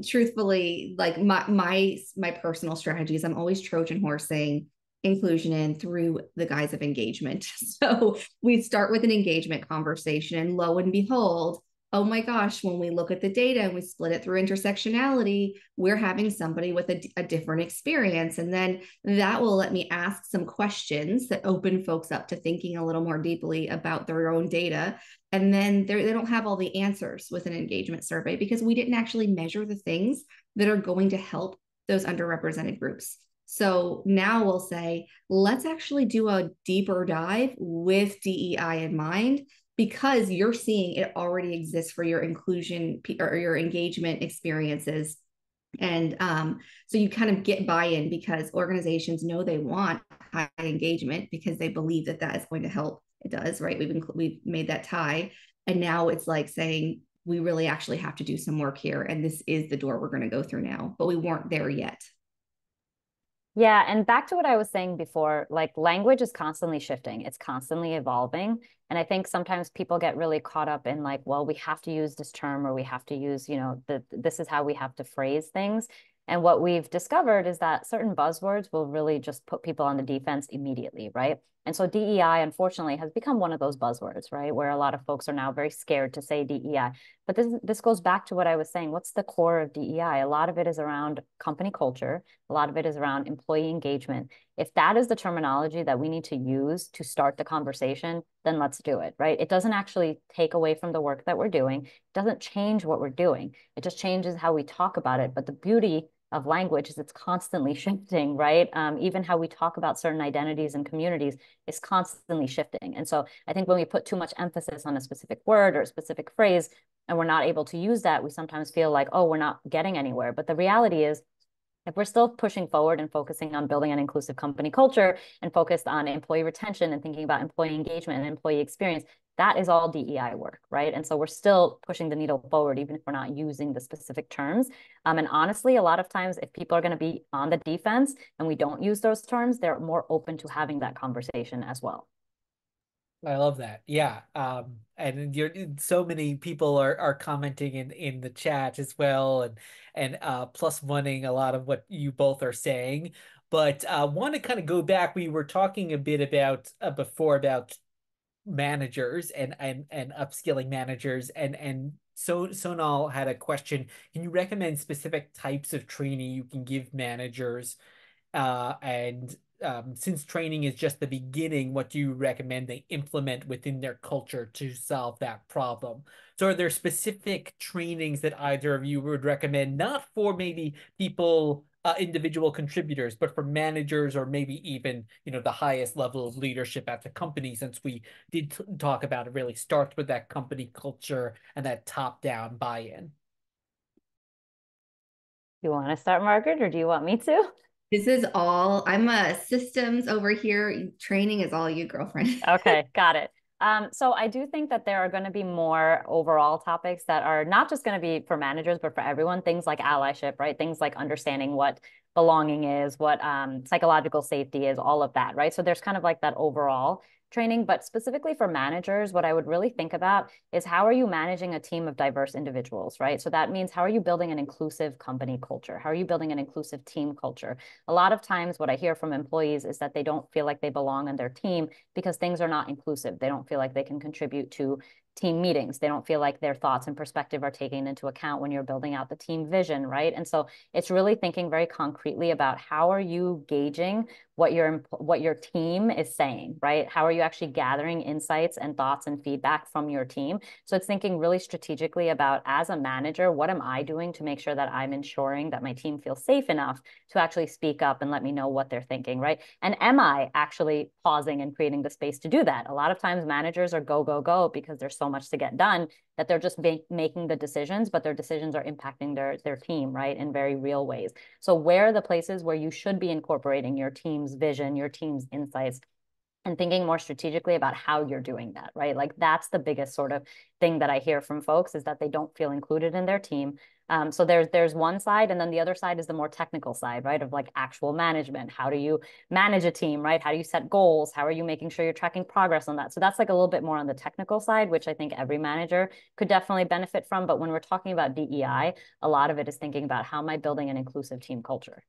B: truthfully, like my personal strategy is I'm always Trojan horsing inclusion in through the guise of engagement. So we start with an engagement conversation, and lo and behold, oh my gosh, when we look at the data and we split it through intersectionality, we're having somebody with a different experience. And then that will let me ask some questions that open folks up to thinking a little more deeply about their own data. And then they don't have all the answers with an engagement survey because we didn't actually measure the things that are going to help those underrepresented groups. So now we'll say, let's actually do a deeper dive with DEI in mind, because you're seeing it already exists for your inclusion or your engagement experiences. And so you kind of get buy-in because organizations know they want high engagement because they believe that that is going to help. It does, right? We've made that tie. And now it's like saying, we really actually have to do some work here. And this is the door we're going to go through now, but we weren't there yet.
C: Yeah, and back to what I was saying before, like language is constantly shifting. It's constantly evolving. And I think sometimes people get really caught up in like, well, we have to use this term or we have to use, this is how we have to phrase things. And what we've discovered is that certain buzzwords will really just put people on the defense immediately, right? And so DEI, unfortunately, has become one of those buzzwords, right? Where a lot of folks are now very scared to say DEI. But this goes back to what I was saying. What's the core of DEI? A lot of it is around company culture. A lot of it is around employee engagement. If that is the terminology that we need to use to start the conversation, then let's do it, right? It doesn't actually take away from the work that we're doing. It doesn't change what we're doing. It just changes how we talk about it. But the beauty of language is it's constantly shifting, right? Even how we talk about certain identities and communities is constantly shifting. And so I think when we put too much emphasis on a specific word or a specific phrase, and we're not able to use that, we sometimes feel like, oh, we're not getting anywhere. But the reality is, if we're still pushing forward and focusing on building an inclusive company culture and focused on employee retention and thinking about employee engagement and employee experience, that is all DEI work, right? And so we're still pushing the needle forward, even if we're not using the specific terms. And honestly, a lot of times, if people are going to be on the defense and we don't use those terms, they're more open to having that conversation as well.
A: I love that. Yeah. And so many people are commenting in the chat as well, and plus oneing a lot of what you both are saying. But want to kind of go back. We were talking a bit about before about managers and upskilling managers, and so Sonal had a question. Can you recommend specific types of training you can give managers? And since training is just the beginning, what do you recommend they implement within their culture to solve that problem? So are there specific trainings that either of you would recommend, not for maybe people, individual contributors, but for managers or maybe even, the highest level of leadership at the company, since we did talk about it really starts with that company culture and that top-down buy-in?
C: You want to start, Margaret, or do you want me to?
B: This is all, I'm a systems over here. Training is all you, girlfriend.
C: Okay, got it. So I do think that there are going to be more overall topics that are not just going to be for managers, but for everyone. Things like allyship, right? Things like understanding what belonging is, what psychological safety is, all of that, right? So there's kind of like that overall training, but specifically for managers, what I would really think about is how are you managing a team of diverse individuals, right? So that means how are you building an inclusive company culture? How are you building an inclusive team culture? A lot of times what I hear from employees is that they don't feel like they belong on their team because things are not inclusive. They don't feel like they can contribute to team meetings. They don't feel like their thoughts and perspective are taken into account when you're building out the team vision, right? And so it's really thinking very concretely about how are you gauging what your team is saying, right? How are you actually gathering insights and thoughts and feedback from your team? So it's thinking really strategically about, as a manager, what am I doing to make sure that I'm ensuring that my team feels safe enough to actually speak up and let me know what they're thinking, right? And am I actually pausing and creating the space to do that? A lot of times managers are go, go, go because there's so much to get done that they're just making the decisions, but their decisions are impacting their team, right, in very real ways. So where are the places where you should be incorporating your team's vision, your team's insights, and thinking more strategically about how you're doing that, right? Like that's the biggest sort of thing that I hear from folks, is that they don't feel included in their team. So there's one side, and then the other side is the more technical side, right? Of like actual management. How do you manage a team, right? How do you set goals? How are you making sure you're tracking progress on that? So that's like a little bit more on the technical side, which I think every manager could definitely benefit from. But when we're talking about DEI, a lot of it is thinking about how am I building an inclusive team culture?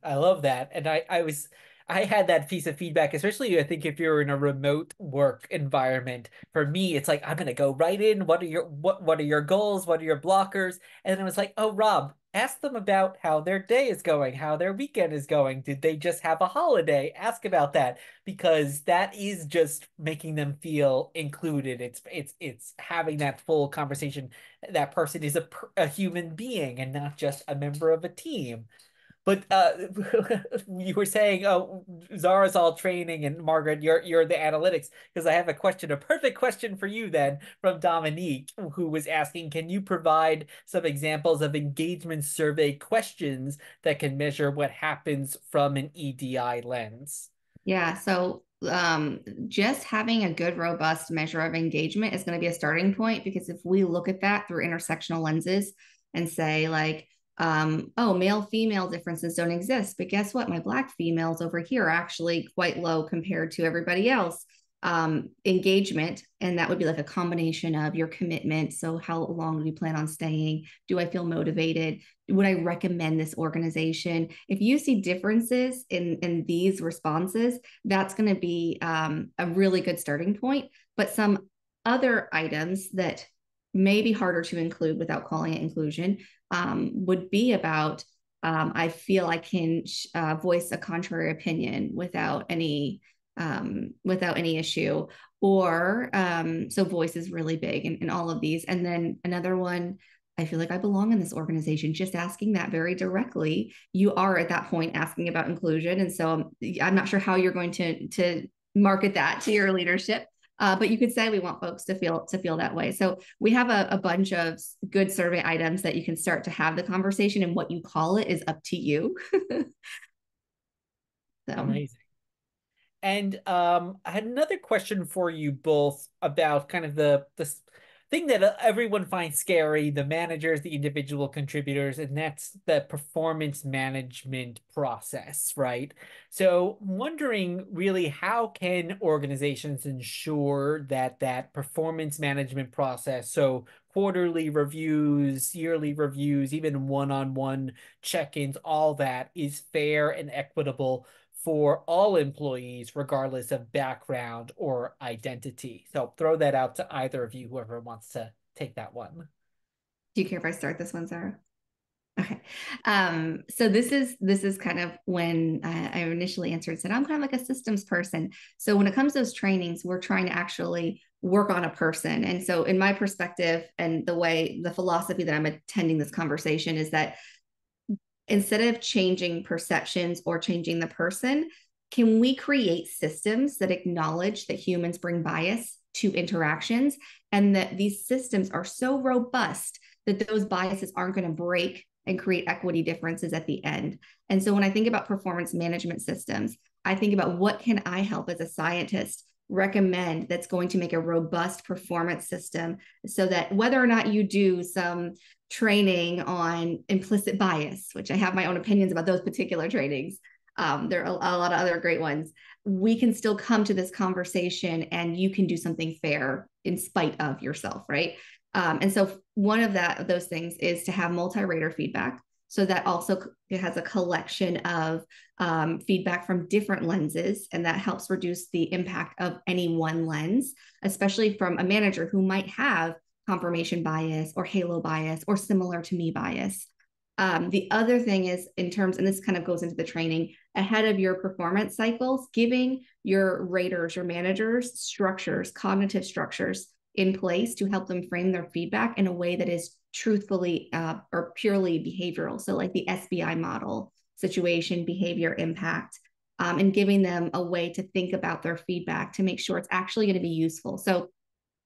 A: I love that. And I had that piece of feedback, especially I think if you're in a remote work environment. For me, it's like I'm gonna go right in. What are your goals? What are your blockers? And then I was like, oh, Rob, ask them about how their day is going, how their weekend is going. Did they just have a holiday? Ask about that, because that is just making them feel included. It's having that full conversation. That person is a human being and not just a member of a team. But you were saying, oh, Zara's all training, and Margaret, you're the analytics. Because I have a perfect question for you then from Dominique, who was asking, can you provide some examples of engagement survey questions that can measure what happens from an EDI lens?
B: Yeah. So just having a good, robust measure of engagement is going to be a starting point, because if we look at that through intersectional lenses and say, like, oh, male female differences don't exist, but guess what? My Black females over here are actually quite low compared to everybody else. Engagement, and that would be like a combination of your commitment. So, how long do you plan on staying? Do I feel motivated? Would I recommend this organization? If you see differences in these responses, that's going to be a really good starting point. But some other items that may be harder to include without calling it inclusion would be about, I feel I can voice a contrary opinion without any issue, or so voice is really big in all of these. And then another one, I feel like I belong in this organization. Just asking that very directly, you are at that point asking about inclusion. And so I'm not sure how you're going to market that to your leadership. But you could say we want folks to feel that way. So we have a bunch of good survey items that you can start to have the conversation, and what you call it is up to you. So.
A: Amazing. And I had another question for you both about kind of the thing that everyone finds scary, the managers, the individual contributors, and that's the performance management process, right? So wondering really, how can organizations ensure that that performance management process, so quarterly reviews, yearly reviews, even one-on-one check-ins, all that is fair and equitable for all employees, regardless of background or identity. So throw that out to either of you, whoever wants to take that one.
B: Do you care if I start this one, Sarah? Okay. So this is kind of when I initially answered, said I'm kind of like a systems person. So when it comes to those trainings, we're trying to actually work on a person. And so in my perspective, and the philosophy that I'm attending this conversation is that instead of changing perceptions or changing the person, can we create systems that acknowledge that humans bring bias to interactions, and that these systems are so robust that those biases aren't going to break and create equity differences at the end? And so when I think about performance management systems, I think about what can I help as a scientist recommend that's going to make a robust performance system, so that whether or not you do some training on implicit bias, which I have my own opinions about those particular trainings, There are a lot of other great ones. We can still come to this conversation and you can do something fair in spite of yourself, right? And so one of those things is to have multi-rater feedback. So that also has a collection of feedback from different lenses, and that helps reduce the impact of any one lens, especially from a manager who might have confirmation bias or halo bias or similar to me bias. The other thing is in terms, and this kind of goes into the training, ahead of your performance cycles, giving your raters, your managers, structures, cognitive structures in place to help them frame their feedback in a way that is truthfully or purely behavioral. So like the SBI model, situation, behavior, impact, and giving them a way to think about their feedback to make sure it's actually going to be useful. So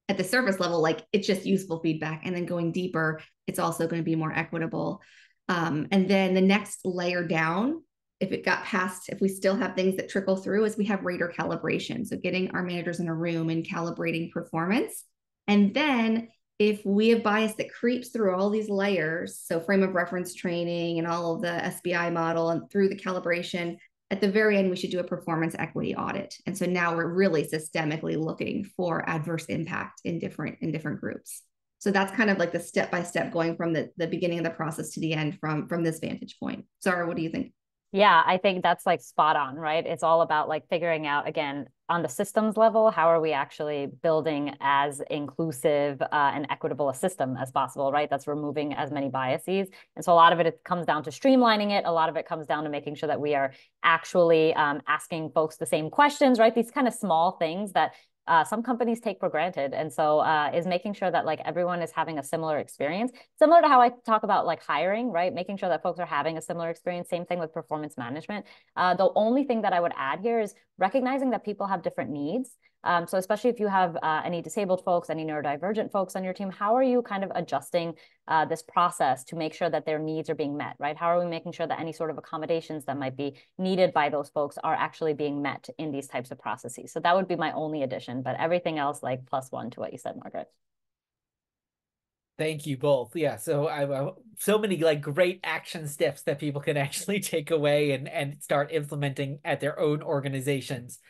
B: at the surface level, like it's just useful feedback. And then going deeper, it's also going to be more equitable. And then the next layer down, if it got past, if we still have things that trickle through, is we have rater calibration. So getting our managers in a room and calibrating performance. And then if we have bias that creeps through all these layers, so frame of reference training and all of the SBI model and through the calibration, at the very end, we should do a performance equity audit. And so now we're really systemically looking for adverse impact in different groups. So that's kind of like the step-by-step going from the beginning of the process to the end from this vantage point. Zara, what do you think?
C: Yeah, I think that's like spot on, right? It's all about like figuring out, again, on the systems level, how are we actually building as inclusive and equitable a system as possible, right? That's removing as many biases. And so a lot of it comes down to streamlining it. A lot of it comes down to making sure that we are actually asking folks the same questions, right? These kind of small things that some companies take for granted. And so is making sure that like everyone is having a similar experience, similar to how I talk about like hiring, right? Making sure that folks are having a similar experience. Same thing with performance management. The only thing that I would add here is recognizing that people have different needs. So especially if you have any disabled folks, any neurodivergent folks on your team, how are you kind of adjusting this process to make sure that their needs are being met, right? How are we making sure that any sort of accommodations that might be needed by those folks are actually being met in these types of processes? So that would be my only addition, but everything else like +1 to what you said, Margaret.
A: Thank you both. Yeah, so I so many like great action steps that people can actually take away and start implementing at their own organizations.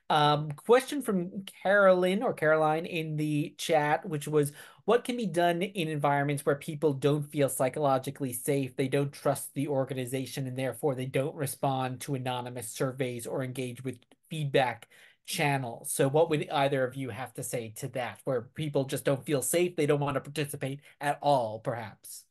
A: Question from Carolyn or Caroline in the chat, which was, what can be done in environments where people don't feel psychologically safe, they don't trust the organization, and therefore they don't respond to anonymous surveys or engage with feedback channels? So what would either of you have to say to that, where people just don't feel safe, they don't want to participate at all, perhaps?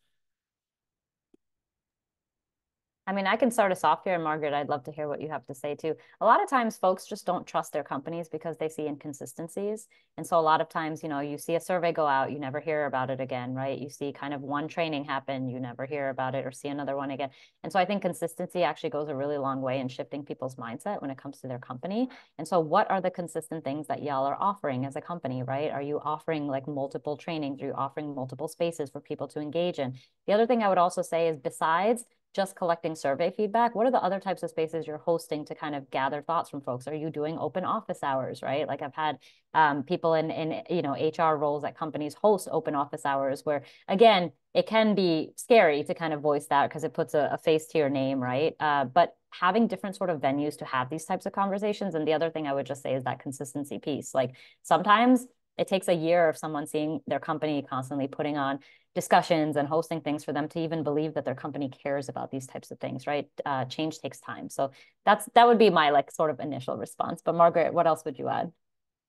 C: I mean, I can start us off here, and Margaret, I'd love to hear what you have to say too. A lot of times folks just don't trust their companies because they see inconsistencies. And so a lot of times, you know, you see a survey go out, you never hear about it again, right? You see kind of one training happen, you never hear about it or see another one again. And so I think consistency actually goes a really long way in shifting people's mindset when it comes to their company. And so what are the consistent things that y'all are offering as a company, right? Are you offering like multiple trainings? Are you offering multiple spaces for people to engage in? The other thing I would also say is, besides just collecting survey feedback, what are the other types of spaces you're hosting to kind of gather thoughts from folks? Are you doing open office hours, right? Like I've had people in you know, HR roles at companies host open office hours where, again, it can be scary to kind of voice that because it puts a face to your name, right? But having different sort of venues to have these types of conversations. And the other thing I would just say is that consistency piece. Like sometimes it takes a year of someone seeing their company constantly putting on discussions and hosting things for them to even believe that their company cares about these types of things, right? Change takes time. So that would be my like sort of initial response. But Margaret, what else would you add?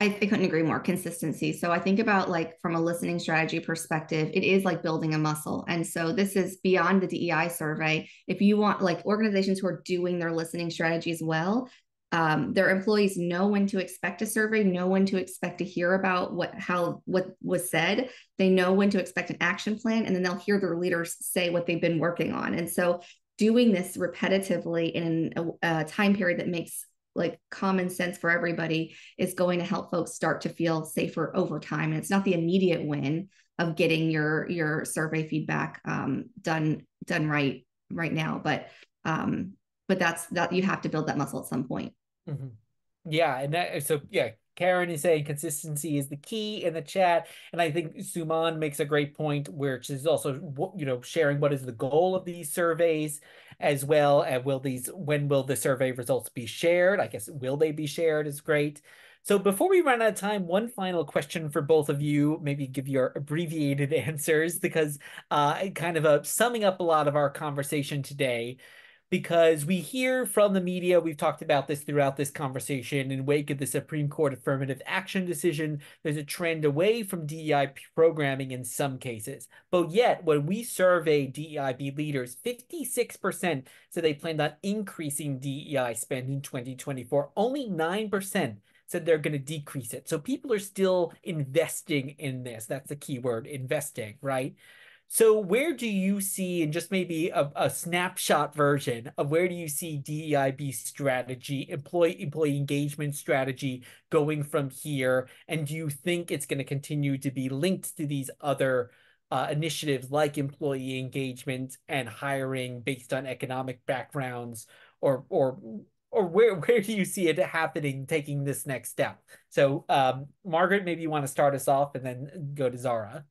B: I couldn't agree more. Consistency. So I think about like from a listening strategy perspective, it is like building a muscle. And so this is beyond the DEI survey. If you want like organizations who are doing their listening strategies well, their employees know when to expect a survey, know when to expect to hear about what was said. They know when to expect an action plan, and then they'll hear their leaders say what they've been working on. And so doing this repetitively in a time period that makes like common sense for everybody is going to help folks start to feel safer over time. And it's not the immediate win of getting your survey feedback done right now, but that's that you have to build that muscle at some point.
A: Mm-hmm. Yeah, and so yeah, Karen is saying consistency is the key in the chat. And I think Suman makes a great point where she's also, sharing what is the goal of these surveys as well. And when will the survey results be shared? I guess, will they be shared is great. So before we run out of time, one final question for both of you, maybe give your abbreviated answers, because kind of summing up a lot of our conversation today, because we hear from the media, we've talked about this throughout this conversation, in wake of the Supreme Court affirmative action decision, there's a trend away from DEI programming in some cases. But yet, when we survey DEIB leaders, 56% said they planned on increasing DEI spend in 2024. Only 9% said they're going to decrease it. So people are still investing in this. That's the key word, investing, right? So where do you see, and just maybe a snapshot version of where do you see DEIB strategy, employee engagement strategy going from here? And do you think it's going to continue to be linked to these other initiatives like employee engagement and hiring based on economic backgrounds, or where do you see it happening, taking this next step? So Margaret, maybe you want to start us off and then go to Zara.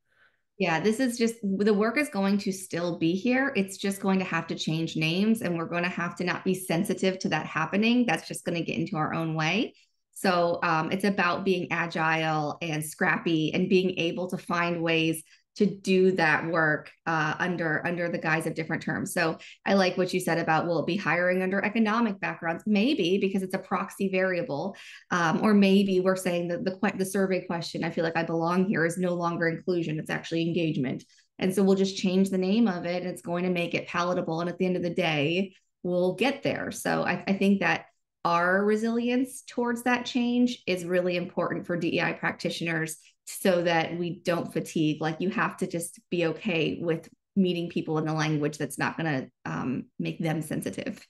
B: Yeah, this is just the work is going to still be here. It's just going to have to change names, and we're going to have to not be sensitive to that happening. That's just going to get into our own way. So it's about being agile and scrappy and being able to find ways to do that work under the guise of different terms. So I like what you said about, will it be hiring under economic backgrounds? Maybe, because it's a proxy variable, or maybe we're saying that the survey question, I feel like I belong here, is no longer inclusion; it's actually engagement. And so we'll just change the name of it. And it's going to make it palatable, and at the end of the day, we'll get there. So I think that our resilience towards that change is really important for DEI practitioners, so that we don't fatigue. Like, you have to just be okay with meeting people in the language that's not going to make them sensitive.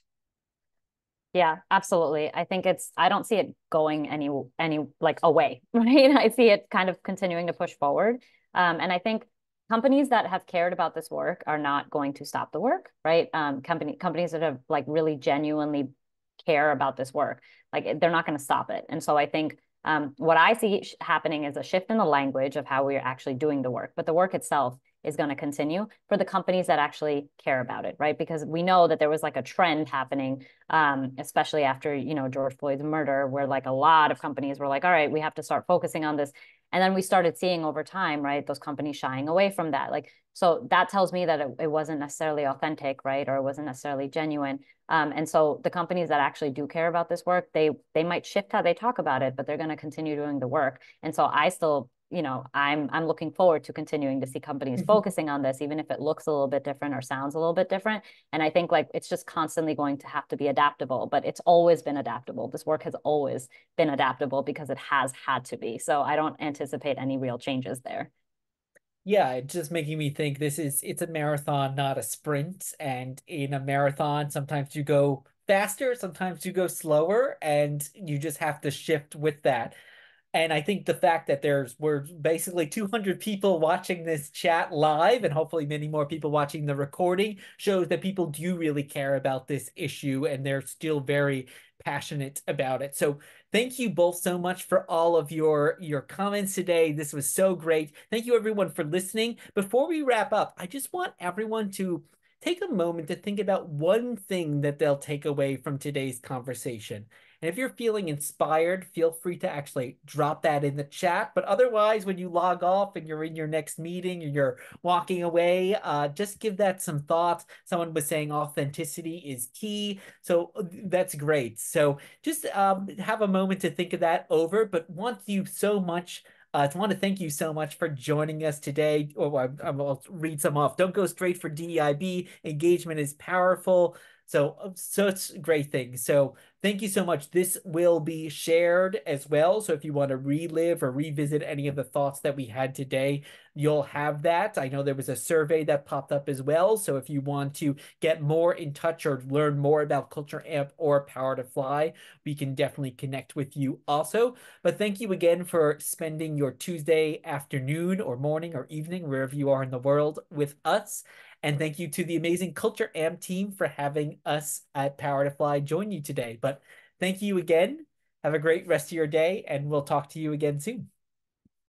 C: Yeah, absolutely. I think I don't see it going any like away, right? I see it kind of continuing to push forward. And I think companies that have cared about this work are not going to stop the work, right? Companies that have like really genuinely care about this work, like they're not going to stop it. And so I think what I see happening is a shift in the language of how we're actually doing the work, but the work itself is going to continue for the companies that actually care about it, right? Because we know that there was like a trend happening, especially after, George Floyd's murder, where like a lot of companies were like, all right, we have to start focusing on this. And then we started seeing over time, right, those companies shying away from that. Like, so that tells me that it wasn't necessarily authentic, right? Or it wasn't necessarily genuine. And so the companies that actually do care about this work, they might shift how they talk about it, but they're going to continue doing the work. And so I still, I'm looking forward to continuing to see companies focusing on this, even if it looks a little bit different or sounds a little bit different. And I think like it's just constantly going to have to be adaptable, but it's always been adaptable. This work has always been adaptable because it has had to be. So I don't anticipate any real changes there.
A: Yeah, it's just making me think it's a marathon, not a sprint. And in a marathon, sometimes you go faster, sometimes you go slower, and you just have to shift with that. And I think the fact that we're basically 200 people watching this chat live, and hopefully many more people watching the recording, shows that people do really care about this issue, and they're still very passionate about it. So thank you both so much for all of your comments today. This was so great. Thank you everyone for listening. Before we wrap up, I just want everyone to take a moment to think about one thing that they'll take away from today's conversation. And if you're feeling inspired, feel free to actually drop that in the chat. But otherwise, when you log off and you're in your next meeting or you're walking away, just give that some thought. Someone was saying authenticity is key. So that's great. So just have a moment to think of that over, but want you so much. I want to thank you so much for joining us today. Oh, I'll read some off. Don't go straight for DEIB. Engagement is powerful. So it's a great thing. So thank you so much. This will be shared as well. So if you want to relive or revisit any of the thoughts that we had today, you'll have that. I know there was a survey that popped up as well. So if you want to get more in touch or learn more about Culture Amp or Power to Fly, we can definitely connect with you also. But thank you again for spending your Tuesday afternoon or morning or evening, wherever you are in the world, with us. And thank you to the amazing Culture Amp team for having us at Power to Fly join you today. But thank you again. Have a great rest of your day, and we'll talk to you again soon.